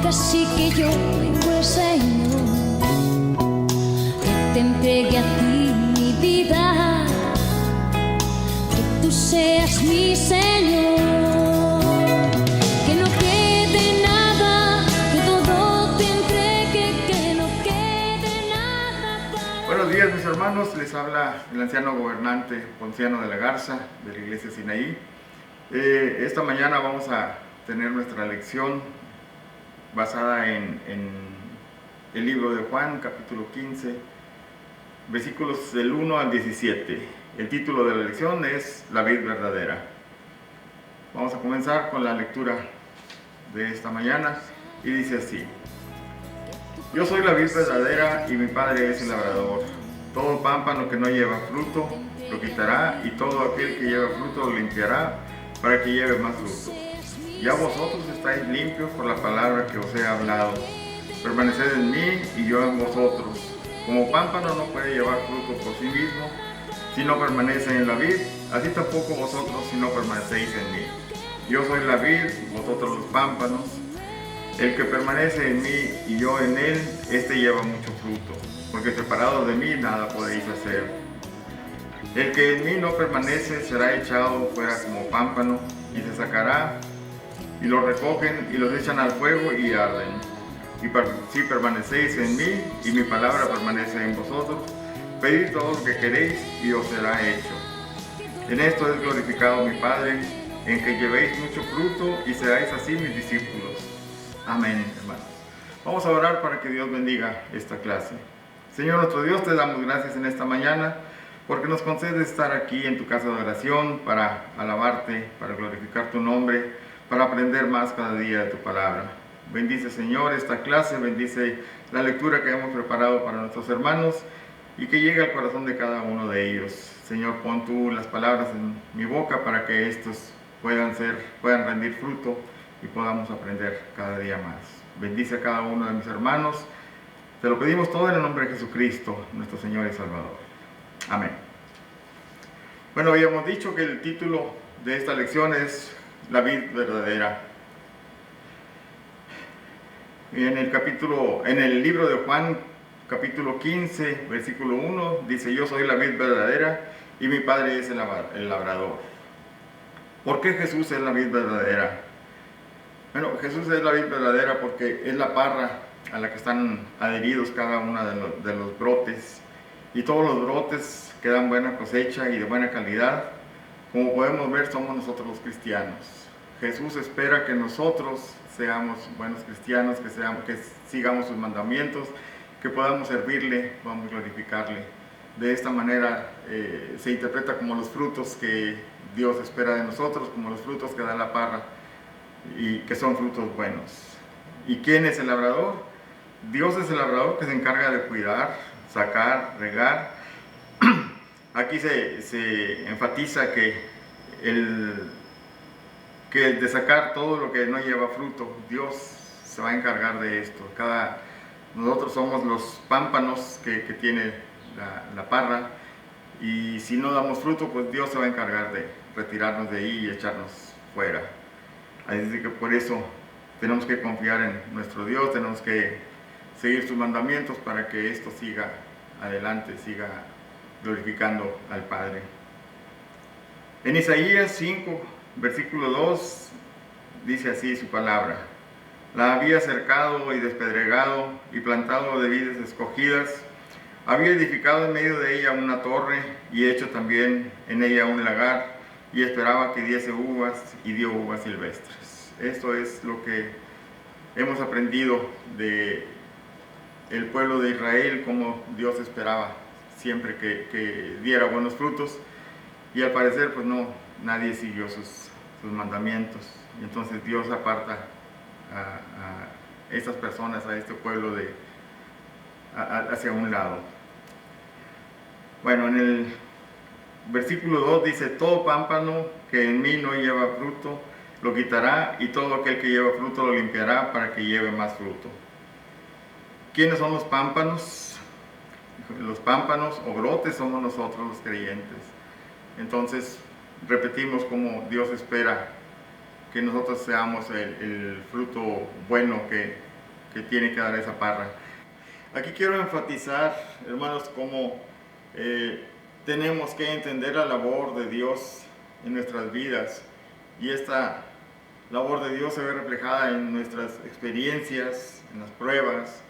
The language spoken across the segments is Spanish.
Así que yo vengo al Señor, que te entregue a ti mi vida, que tú seas mi Señor, que no quede nada, que todo te entregue, que no quede nada para... Buenos días, mis hermanos, les habla el anciano gobernante Ponciano de la Garza de la iglesia Sinaí. Esta mañana vamos a tener nuestra lección basada en el libro de Juan, capítulo 15, versículos del 1 al 17. El título de la lección es La vid verdadera. Vamos a comenzar con la lectura de esta mañana y dice así: Yo soy la vid verdadera y mi Padre es el labrador. Todo pámpano que no lleva fruto lo quitará, y todo aquel que lleva fruto lo limpiará para que lleve más fruto. Ya vosotros estáis limpios por la palabra que os he hablado. Permaneced en mí y yo en vosotros. Como pámpano no puede llevar fruto por sí mismo si no permanece en la vid, así tampoco vosotros si no permanecéis en mí. Yo soy la vid, vosotros los pámpanos. El que permanece en mí y yo en él, este lleva mucho fruto, porque separados de mí nada podéis hacer. El que en mí no permanece será echado fuera como pámpano y se sacará, y los recogen y los echan al fuego y arden. Y si permanecéis en mí y mi palabra permanece en vosotros, pedid todo lo que queréis y os será hecho. En esto es glorificado mi Padre, en que llevéis mucho fruto y seáis así mis discípulos. Amén, hermanos. Vamos a orar para que Dios bendiga esta clase. Señor nuestro Dios, te damos gracias en esta mañana porque nos concedes estar aquí en tu casa de oración para alabarte, para glorificar tu nombre, para aprender más cada día de tu palabra. Bendice, Señor, esta clase, bendice la lectura que hemos preparado para nuestros hermanos y que llegue al corazón de cada uno de ellos. Señor, pon tú las palabras en mi boca para que estos puedan rendir fruto y podamos aprender cada día más. Bendice a cada uno de mis hermanos. Te lo pedimos todo en el nombre de Jesucristo, nuestro Señor y Salvador. Amén. Bueno, habíamos dicho que el título de esta lección es La vid verdadera. En el libro de Juan, capítulo 15, versículo 1, dice: Yo soy la vid verdadera y mi Padre es el labrador. ¿Por qué Jesús es la vid verdadera? Bueno, Jesús es la vid verdadera porque es la parra a la que están adheridos cada uno de los brotes, y todos los brotes que dan buena cosecha y de buena calidad. Como podemos ver, somos nosotros los cristianos. Jesús espera que nosotros seamos buenos cristianos, que sigamos sus mandamientos, que podamos servirle, podamos glorificarle. De esta manera se interpreta como los frutos que Dios espera de nosotros, como los frutos que da la parra, y que son frutos buenos. ¿Y quién es el labrador? Dios es el labrador que se encarga de cuidar, sacar, regar. Aquí se enfatiza que de sacar todo lo que no lleva fruto, Dios se va a encargar de esto. Nosotros somos los pámpanos que tiene la parra, y si no damos fruto, pues Dios se va a encargar de retirarnos de ahí y echarnos fuera. Así que por eso tenemos que confiar en nuestro Dios, tenemos que seguir sus mandamientos para que esto siga adelante, siga glorificando al Padre. En Isaías 5, versículo 2, dice así su palabra: La había cercado y despedregado y plantado de vides escogidas, había edificado en medio de ella una torre y hecho también en ella un lagar, y esperaba que diese uvas, y dio uvas silvestres. Esto es lo que hemos aprendido de el pueblo de Israel, como Dios esperaba siempre que diera buenos frutos, y al parecer pues no, nadie siguió sus mandamientos, y entonces Dios aparta a estas personas, a este pueblo hacia un lado. Bueno, en el versículo 2 dice: Todo pámpano que en mí no lleva fruto lo quitará, y todo aquel que lleva fruto lo limpiará para que lleve más fruto. ¿Quiénes son los pámpanos? Los pámpanos o brotes somos nosotros los creyentes. Entonces repetimos como Dios espera que nosotros seamos el fruto bueno que que tiene que dar esa parra. Aquí quiero enfatizar, hermanos, cómo tenemos que entender la labor de Dios en nuestras vidas, y esta labor de Dios se ve reflejada en nuestras experiencias, en las pruebas,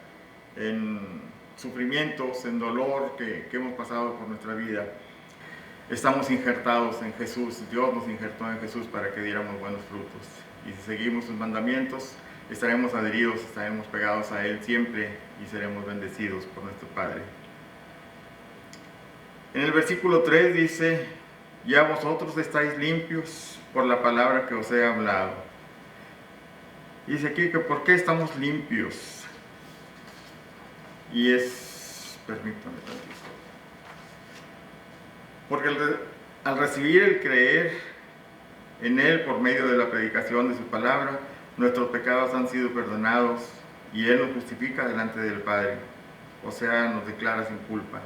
en sufrimientos, en dolor que hemos pasado por nuestra vida. Estamos injertados en Jesús, Dios nos injertó en Jesús para que diéramos buenos frutos, y si seguimos sus mandamientos estaremos adheridos, estaremos pegados a Él siempre y seremos bendecidos por nuestro Padre. En el versículo 3 dice: ya vosotros estáis limpios por la palabra que os he hablado. Dice aquí que ¿por qué estamos limpios? Y permítame tantito. Porque al recibir el creer en Él por medio de la predicación de su palabra, nuestros pecados han sido perdonados y Él nos justifica delante del Padre, o sea, nos declara sin culpa.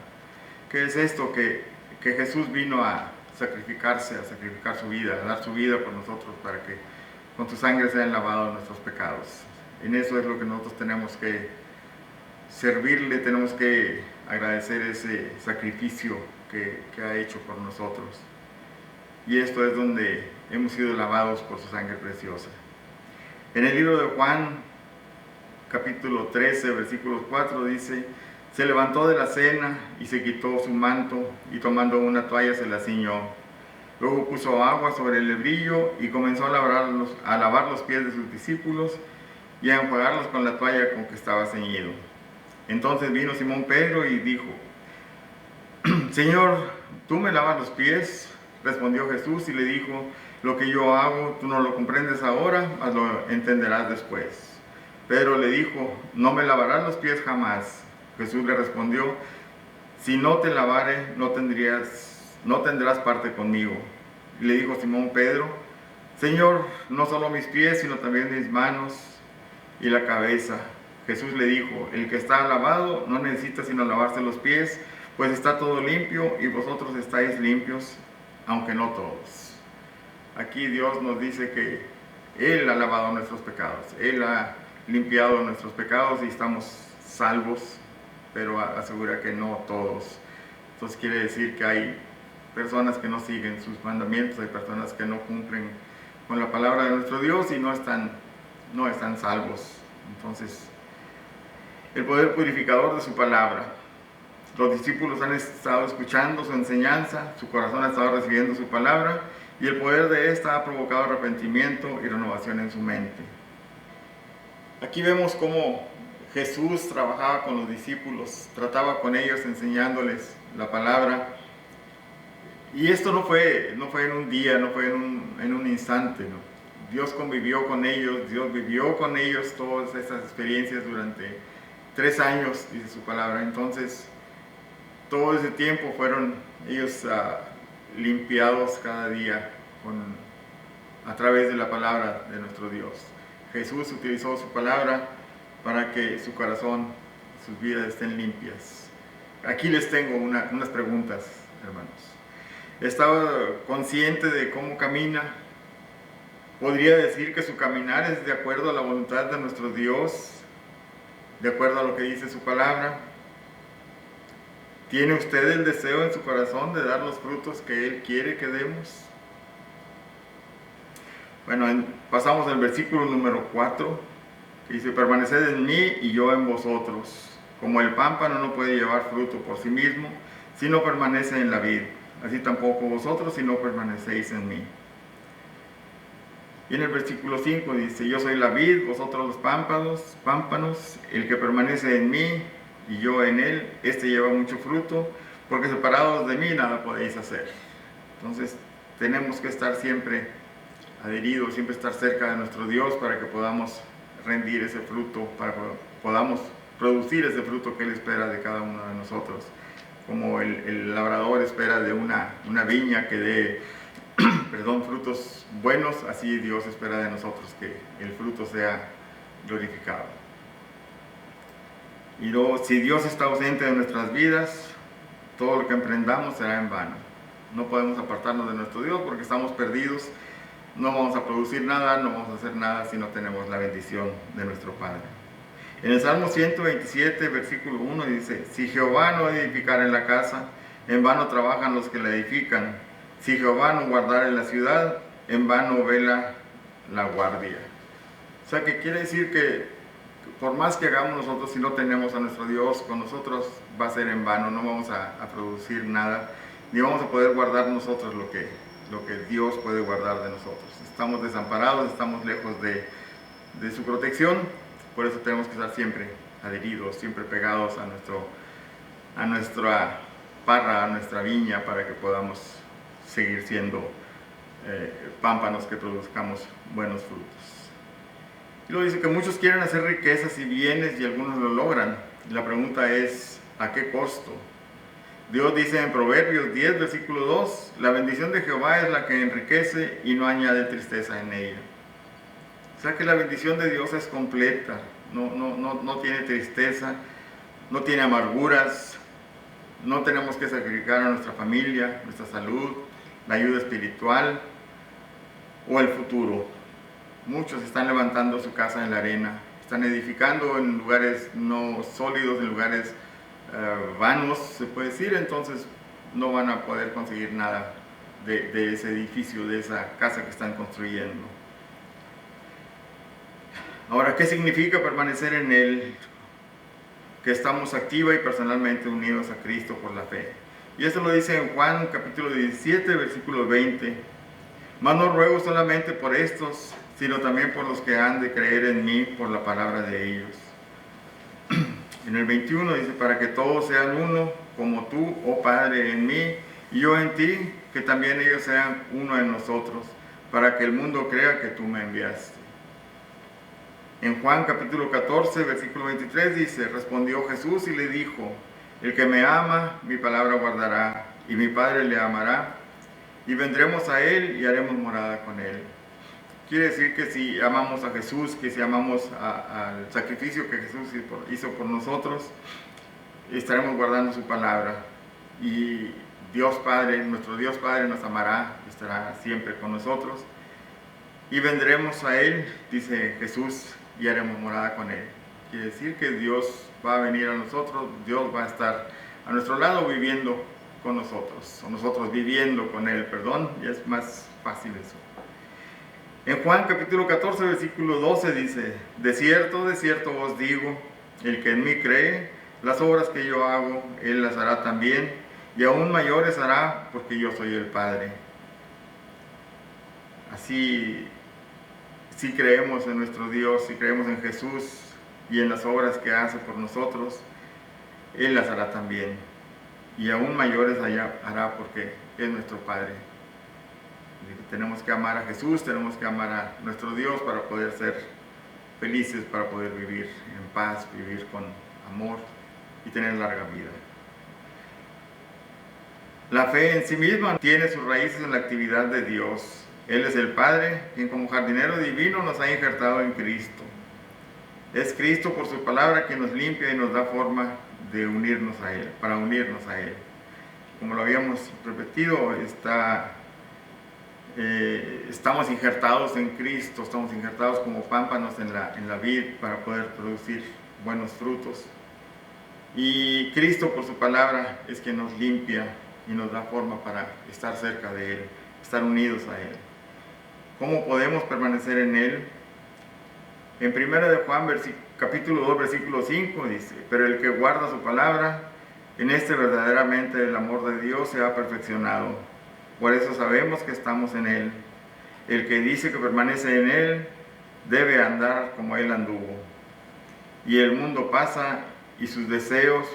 ¿Qué es esto? Que Jesús vino a sacrificarse, a sacrificar su vida, a dar su vida por nosotros para que con su sangre sean lavados nuestros pecados. En eso es lo que nosotros tenemos que servirle, tenemos que agradecer ese sacrificio que ha hecho por nosotros. Y esto es donde hemos sido lavados por su sangre preciosa. En el libro de Juan, capítulo 13, versículo 4, dice: se levantó de la cena y se quitó su manto, y tomando una toalla se la ciñó. Luego puso agua sobre el lebrillo y comenzó a lavar los pies de sus discípulos y a enjuagarlos con la toalla con que estaba ceñido. Entonces vino Simón Pedro y dijo: Señor, ¿tú me lavas los pies? Respondió Jesús y le dijo: lo que yo hago, tú no lo comprendes ahora, mas lo entenderás después. Pedro le dijo: no me lavarás los pies jamás. Jesús le respondió: si no te lavare, no tendrás parte conmigo. Y le dijo Simón Pedro: Señor, no solo mis pies, sino también mis manos y la cabeza. Jesús le dijo: el que está lavado no necesita sino lavarse los pies, pues está todo limpio, y vosotros estáis limpios, aunque no todos. Aquí Dios nos dice que Él ha lavado nuestros pecados, Él ha limpiado nuestros pecados y estamos salvos, pero asegura que no todos. Entonces quiere decir que hay personas que no siguen sus mandamientos, hay personas que no cumplen con la palabra de nuestro Dios y no están salvos. Entonces, el poder purificador de su palabra. Los discípulos han estado escuchando su enseñanza, su corazón ha estado recibiendo su palabra, y el poder de esta ha provocado arrepentimiento y renovación en su mente. Aquí vemos cómo Jesús trabajaba con los discípulos, trataba con ellos enseñándoles la palabra. Y esto no fue en un día, no fue en un instante, ¿no? Dios convivió con ellos, Dios vivió con ellos todas estas experiencias durante 3 años, dice su palabra. Entonces, todo ese tiempo fueron ellos limpiados cada día a través de la palabra de nuestro Dios. Jesús utilizó su palabra para que su corazón, sus vidas estén limpias. Aquí les tengo unas preguntas, hermanos. ¿Estaba consciente de cómo camina? ¿Podría decir que su caminar es de acuerdo a la voluntad de nuestro Dios? ¿De acuerdo a lo que dice su palabra? ¿Tiene usted el deseo en su corazón de dar los frutos que Él quiere que demos? Bueno, pasamos al versículo número 4, que dice: permaneced en mí y yo en vosotros. Como el pámpano no puede llevar fruto por sí mismo, si no permanece en la vid, así tampoco vosotros si no permanecéis en mí. Y en el versículo 5 dice: yo soy la vid, vosotros los pámpanos, el que permanece en mí y yo en él, este lleva mucho fruto, porque separados de mí nada podéis hacer. Entonces tenemos que estar siempre adheridos, siempre estar cerca de nuestro Dios para que podamos rendir ese fruto, para que podamos producir ese fruto que Él espera de cada uno de nosotros. Como el labrador espera de una viña que dé frutos buenos, así Dios espera de nosotros que el fruto sea glorificado. Y luego, si Dios está ausente de nuestras vidas, todo lo que emprendamos será en vano. No podemos apartarnos de nuestro Dios porque estamos perdidos, no vamos a producir nada, no vamos a hacer nada si no tenemos la bendición de nuestro Padre. En el Salmo 127, versículo 1 dice, si Jehová no edificare la casa, en vano trabajan los que la edifican. Si Jehová no guardare la ciudad, en vano vela la guardia. O sea, que quiere decir que por más que hagamos nosotros, si no tenemos a nuestro Dios con nosotros, va a ser en vano, no vamos a producir nada, ni vamos a poder guardar nosotros lo que Dios puede guardar de nosotros. Estamos desamparados, estamos lejos de su protección, por eso tenemos que estar siempre adheridos, siempre pegados a nuestra parra, a nuestra viña, para que podamos seguir siendo pámpanos que produzcamos buenos frutos. Y luego dice que muchos quieren hacer riquezas y bienes y algunos lo logran. Y la pregunta es, ¿a qué costo? Dios dice en Proverbios 10, versículo 2, la bendición de Jehová es la que enriquece y no añade tristeza en ella. O sea que la bendición de Dios es completa, no tiene tristeza, no tiene amarguras, no tenemos que sacrificar a nuestra familia, nuestra salud, la ayuda espiritual o el futuro. Muchos están levantando su casa en la arena, están edificando en lugares no sólidos, en lugares vanos, se puede decir, entonces no van a poder conseguir nada de ese edificio, de esa casa que están construyendo. Ahora, ¿qué significa permanecer en Él? Que estamos activa y personalmente unidos a Cristo por la fe. Y esto lo dice en Juan capítulo 17, versículo 20. Mas no ruego solamente por estos, sino también por los que han de creer en mí por la palabra de ellos. En el 21 dice, para que todos sean uno, como tú, oh Padre, en mí, y yo en ti, que también ellos sean uno en nosotros, para que el mundo crea que tú me enviaste. En Juan capítulo 14, versículo 23 dice, respondió Jesús y le dijo, el que me ama, mi palabra guardará, y mi Padre le amará, y vendremos a Él y haremos morada con Él. Quiere decir que si amamos a Jesús, que si amamos al sacrificio que Jesús hizo por nosotros, estaremos guardando su palabra. Y Dios Padre, nuestro Dios Padre nos amará, estará siempre con nosotros. Y vendremos a Él, dice Jesús, y haremos morada con Él. Quiere decir que Dios va a venir a nosotros, Dios va a estar a nuestro lado viviendo con nosotros, o nosotros viviendo con Él, y es más fácil eso. En Juan capítulo 14, versículo 12 dice, de cierto os digo, el que en mí cree, las obras que yo hago, Él las hará también, y aún mayores hará, porque yo soy el Padre. Así, si creemos en nuestro Dios, si creemos en Jesús y en las obras que hace por nosotros, Él las hará también, y aún mayores hará, porque es nuestro Padre. Tenemos que amar a Jesús, tenemos que amar a nuestro Dios para poder ser felices, para poder vivir en paz, vivir con amor y tener larga vida. La fe en sí misma tiene sus raíces en la actividad de Dios. Él es el Padre, quien como jardinero divino nos ha injertado en Cristo. Es Cristo por su palabra quien nos limpia y nos da forma de unirnos a Él, para unirnos a Él. Como lo habíamos repetido, estamos injertados en Cristo, estamos injertados como pámpanos en la vid para poder producir buenos frutos. Y Cristo por su palabra es quien nos limpia y nos da forma para estar cerca de Él, estar unidos a Él. ¿Cómo podemos permanecer en Él? En 1 de Juan capítulo 2 versículo 5 dice, pero el que guarda su palabra, en este verdaderamente el amor de Dios se ha perfeccionado. Por eso sabemos que estamos en Él. El que dice que permanece en Él debe andar como Él anduvo. Y el mundo pasa y sus deseos,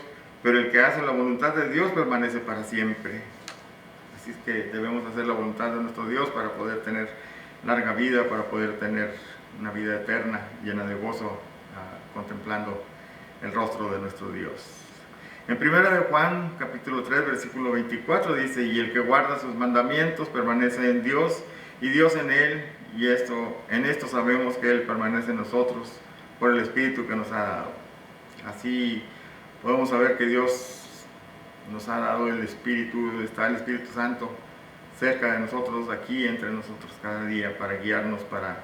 pero el que hace la voluntad de Dios permanece para siempre. Así es que debemos hacer la voluntad de nuestro Dios para poder tener larga vida, para poder tener una vida eterna, llena de gozo, contemplando el rostro de nuestro Dios. En 1 de Juan, capítulo 3, versículo 24 dice, y el que guarda sus mandamientos permanece en Dios, y Dios en él, y en esto sabemos que Él permanece en nosotros, por el Espíritu que nos ha dado. Así podemos saber que Dios nos ha dado el Espíritu, está el Espíritu Santo cerca de nosotros, aquí entre nosotros cada día, para guiarnos, para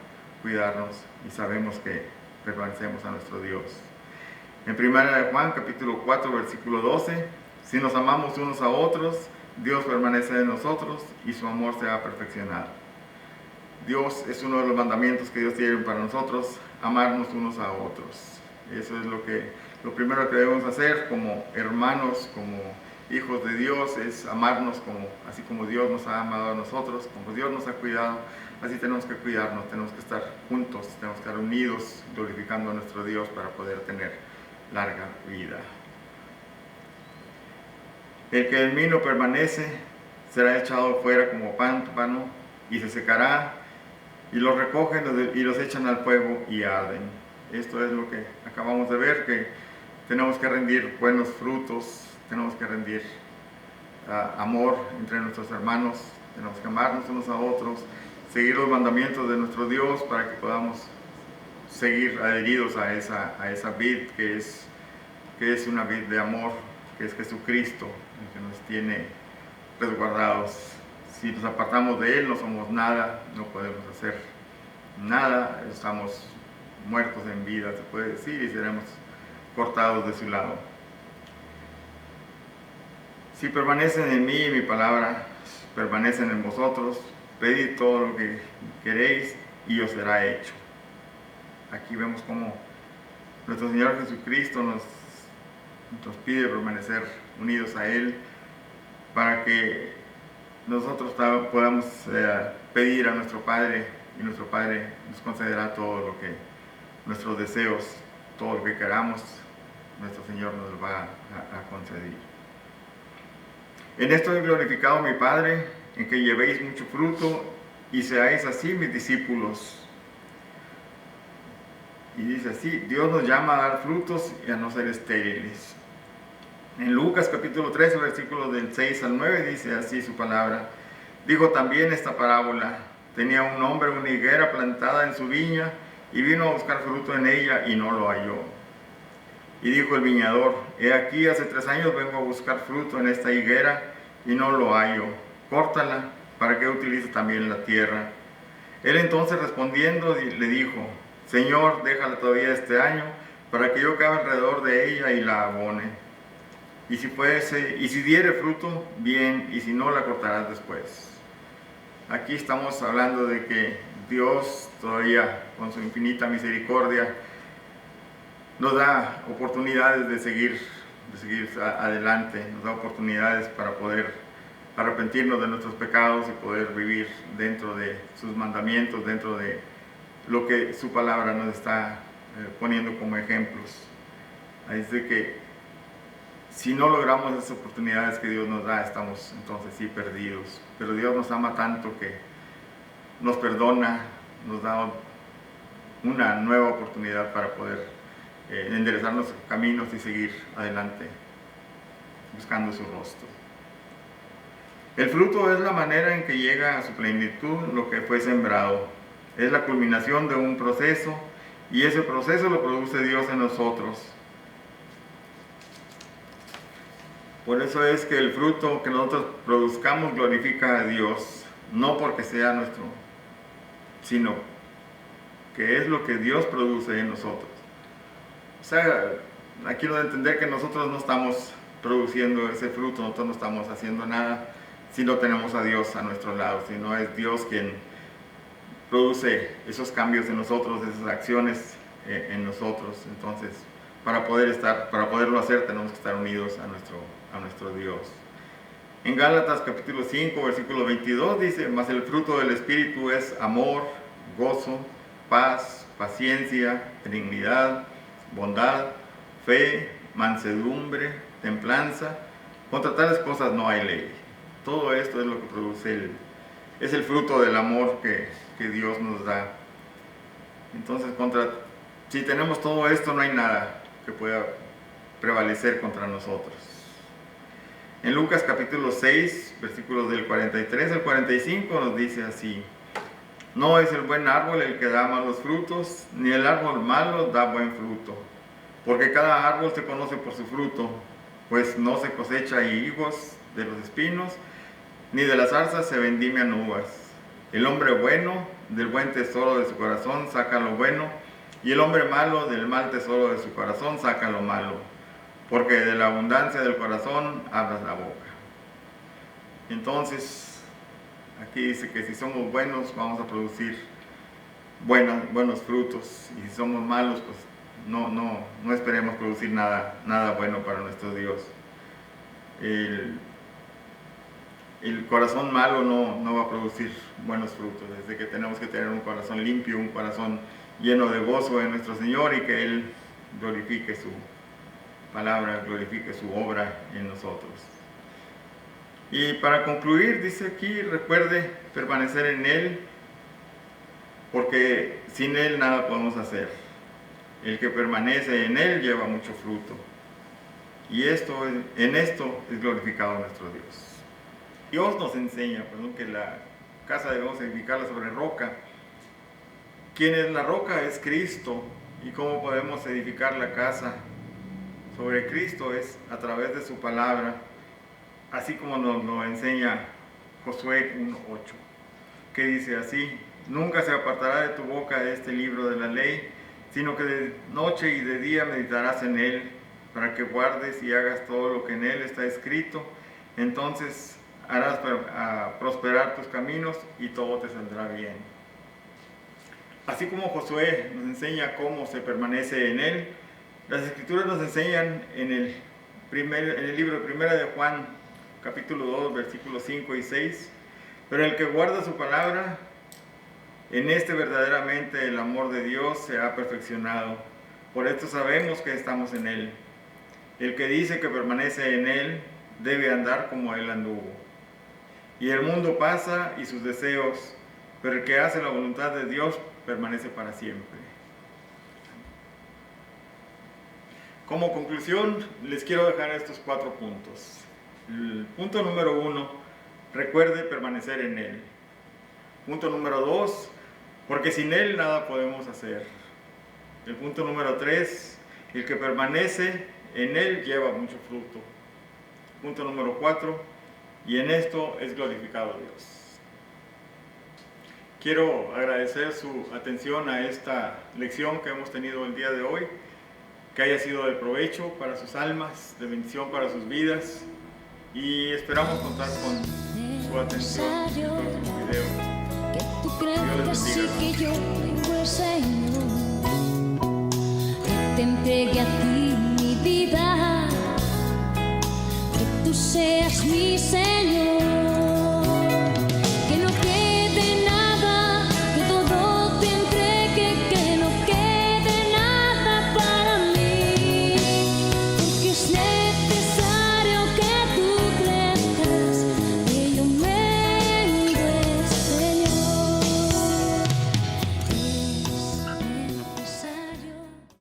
cuidarnos, y sabemos que permanecemos a nuestro Dios. En 1 Juan capítulo 4 versículo 12, si nos amamos unos a otros, Dios permanece en nosotros y su amor se ha perfeccionado. Dios es uno de los mandamientos que Dios tiene para nosotros, amarnos unos a otros. Eso es lo primero que debemos hacer como hermanos, como hijos de Dios, es amarnos así como Dios nos ha amado a nosotros, como Dios nos ha cuidado, así tenemos que cuidarnos, tenemos que estar juntos, tenemos que estar unidos, glorificando a nuestro Dios para poder tener larga vida. El que en mí no permanece será echado fuera como pámpano y se secará, y los recogen y los echan al fuego y arden. Esto es lo que acabamos de ver, que tenemos que rendir buenos frutos, tenemos que rendir amor entre nuestros hermanos, tenemos que amarnos unos a otros, seguir los mandamientos de nuestro Dios para que podamos seguir adheridos a esa vid que es una vid de amor, que es Jesucristo, el que nos tiene resguardados. Si nos apartamos de Él, no somos nada, no podemos hacer nada, estamos muertos en vida, se puede decir, y seremos cortados de su lado. Si permanecen en mí y mi palabra permanecen en vosotros, pedid todo lo que queréis y os será hecho. Aquí vemos cómo nuestro Señor Jesucristo nos pide permanecer unidos a Él para que nosotros podamos pedir a nuestro Padre, y nuestro Padre nos concederá todo lo que nuestros deseos, todo lo que queramos, nuestro Señor nos va a conceder. En esto he glorificado a mi Padre, en que llevéis mucho fruto y seáis así mis discípulos. Y dice así, Dios nos llama a dar frutos y a no ser estériles. En Lucas capítulo 13, versículos del 6 al 9, dice así su palabra. Dijo también esta parábola: tenía un hombre una higuera plantada en su viña, y vino a buscar fruto en ella, y no lo halló. Y dijo el viñador: he aquí, hace 3 años vengo a buscar fruto en esta higuera, y no lo hallo. Córtala, para que utilice también la tierra. Él entonces respondiendo le dijo: Señor, déjala todavía este año, para que yo cabe alrededor de ella y la abone. Y si diere fruto, bien, y si no, la cortarás después. Aquí estamos hablando de que Dios todavía, con su infinita misericordia, nos da oportunidades de seguir adelante, nos da oportunidades para poder arrepentirnos de nuestros pecados y poder vivir dentro de sus mandamientos, dentro de lo que su palabra nos está poniendo como ejemplos. Así que si no logramos esas oportunidades que Dios nos da, estamos entonces sí perdidos. Pero Dios nos ama tanto que nos perdona, nos da una nueva oportunidad para poder enderezar nuestros caminos y seguir adelante buscando su rostro. El fruto es la manera en que llega a su plenitud lo que fue sembrado. Es la culminación de un proceso, y ese proceso lo produce Dios en nosotros. Por eso es que el fruto que nosotros produzcamos glorifica a Dios, no porque sea nuestro, sino que es lo que Dios produce en nosotros. O sea, aquí lo de entender que nosotros no estamos produciendo ese fruto, nosotros no estamos haciendo nada si no tenemos a Dios a nuestro lado, si no es Dios quien produce esos cambios en nosotros, esas acciones en nosotros. Entonces, para poderlo hacer, tenemos que estar unidos a nuestro Dios. En Gálatas capítulo 5, versículo 22 dice: mas el fruto del Espíritu es amor, gozo, paz, paciencia, benignidad, bondad, fe, mansedumbre, templanza. Contra tales cosas no hay ley. Todo esto es lo que produce es el fruto del amor que Dios nos da. Entonces, si tenemos todo esto, no hay nada que pueda prevalecer contra nosotros. En Lucas capítulo 6, versículos del 43 al 45 nos dice así: no es el buen árbol el que da malos frutos, ni el árbol malo da buen fruto, porque cada árbol se conoce por su fruto, pues no se cosecha higos de los espinos, ni de las zarzas se vendimian uvas. El hombre bueno del buen tesoro de su corazón saca lo bueno, Y el hombre malo del mal tesoro de su corazón saca lo malo, porque de la abundancia del corazón abras la boca. Entonces, aquí dice que si somos buenos vamos a producir buenos frutos, y si somos malos, pues no esperemos producir nada bueno para nuestro Dios. El corazón malo no va a producir buenos frutos, desde que tenemos que tener un corazón limpio, un corazón lleno de gozo en nuestro Señor, y que Él glorifique su palabra, glorifique su obra en nosotros. Y para concluir, dice aquí, recuerde permanecer en Él, porque sin Él nada podemos hacer. El que permanece en Él lleva mucho fruto, y en esto es glorificado nuestro Dios. Dios nos enseña, que la casa debemos edificarla sobre roca. ¿Quién es la roca? Es Cristo. ¿Y cómo podemos edificar la casa sobre Cristo? Es a través de su palabra, así como nos lo enseña Josué 1:8, que dice así: nunca se apartará de tu boca este libro de la ley, sino que de noche y de día meditarás en él, para que guardes y hagas todo lo que en él está escrito. Entonces harás prosperar tus caminos y todo te saldrá bien. Así como Josué nos enseña cómo se permanece en él, las Escrituras nos enseñan en el libro de Primera de Juan, capítulo 2, versículos 5 y 6, pero el que guarda su palabra, en este verdaderamente el amor de Dios se ha perfeccionado. Por esto sabemos que estamos en él. El que dice que permanece en él debe andar como él anduvo. Y el mundo pasa y sus deseos, pero el que hace la voluntad de Dios permanece para siempre. Como conclusión, les quiero dejar estos 4 puntos. El punto número 1, recuerde permanecer en Él. Punto número 2, porque sin Él nada podemos hacer. El punto número 3, el que permanece en Él lleva mucho fruto. Punto número 4, y en esto es glorificado Dios. Quiero agradecer su atención a esta lección que hemos tenido el día de hoy, que haya sido de provecho para sus almas, de bendición para sus vidas, y esperamos contar con su atención en el próximo video. Que tú crees que sí, que yo tengo el Señor, que te entregue a ti